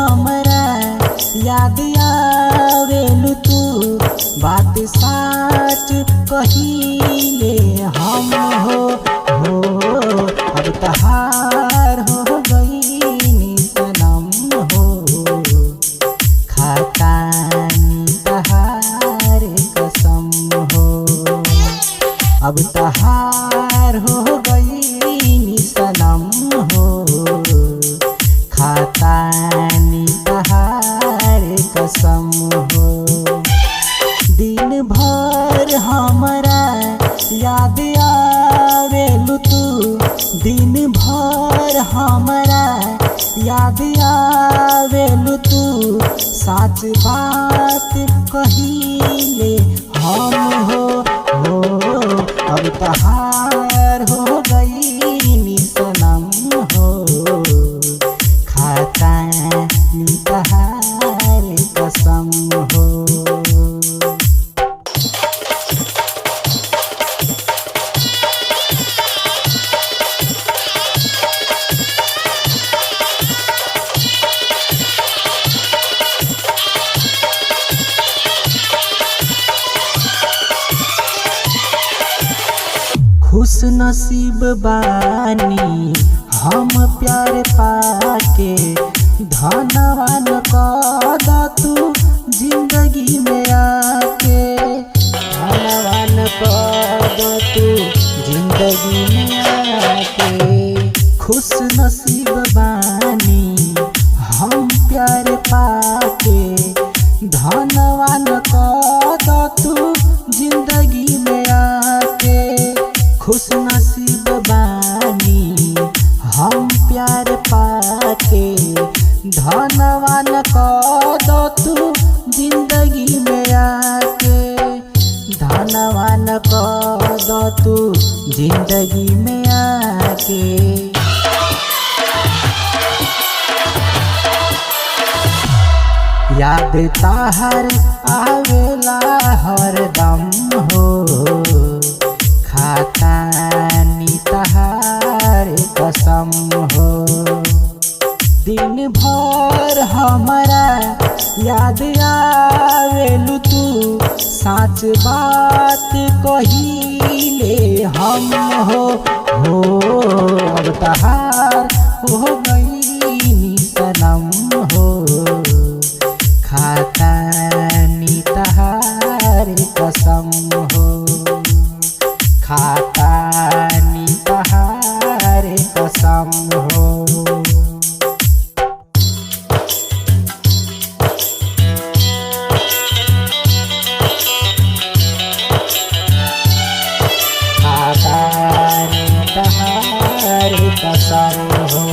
हमरा याद आवेलु तू, बात साच कहिले हम हो। अब तहार हो गई सनम हो, खातानी तहार कसम हो। अब तहार हो गई सनम हो, खातानी तहार कसम हो। दिन भर हमरा याद आवेलु तू, दिन भर हमरा याद आवेलु तू, साच बात कहिले हम हो। अब तहार हो गई सनम हो, खातानी तहार कसम हो। खुश नसीब बानी हम प्यार पाके, धनवान कद तू जिंदगी में आके। धनवान कद तू जिंदगी में आके, खुश नसीब बानी हम प्यार पाके, धनवान कद तू जिंदगी में आके। खुश नसीब बानी हम प्यार पाके, धनवान कद तू जिंदगी में आके। धनवान कद तू जिंदगी में आके। याद ताहर आवेला हरदम हो, खातानी तहार कसम हो। दिन भर हमरा याद आवेलु तू, साच बात कहिले हम हो। अब तहार हो गई सनम हो, खातानी तहार कसम हो। खातानी तहार कसम हो। खातानी तहार कसम हो।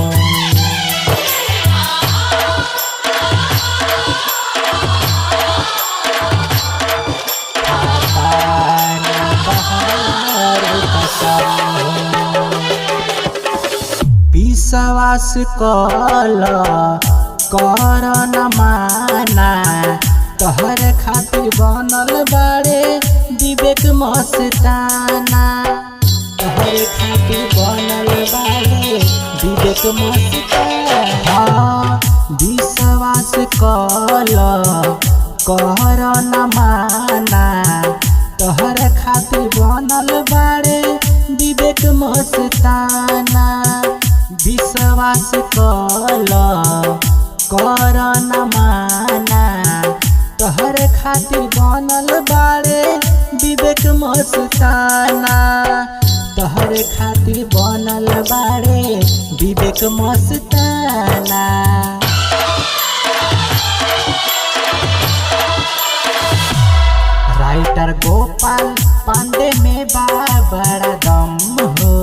विश्वास कल कर न माना, तोहर खातिर बनल बाड़े विवेक मस्ताना। तोहर खातिर बनल बाड़े विवेक मस्ताना। विश्वास कल कर न माना, तोहर खातिर बनल बाड़े विवेक मस्ताना। विश्वास कल कर न माना, तोहर खातिर बनल बाड़े विवेक मस्ताना। तोहर खातिर बनल बाड़े विवेक मस्ताना। राइटर गोपाल पांडे में बड़ा दम हो,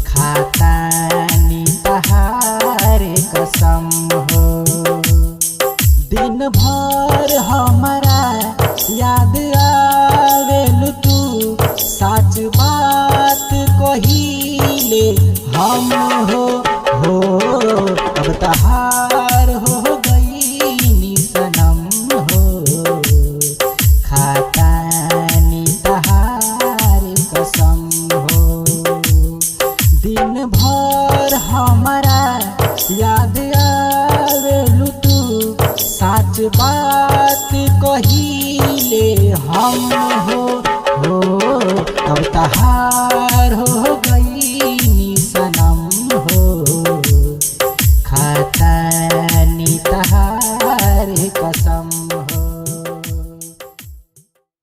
खातानी तहार कसम हो। दिन भर हमरा याद आवेलु तू, साच बात कहिले हम हो। अब तहार हो गई सनम हो, खातानी तहार कसम हो। दिन भर हमरा याद आवे बात कहिले हम हो तब तहार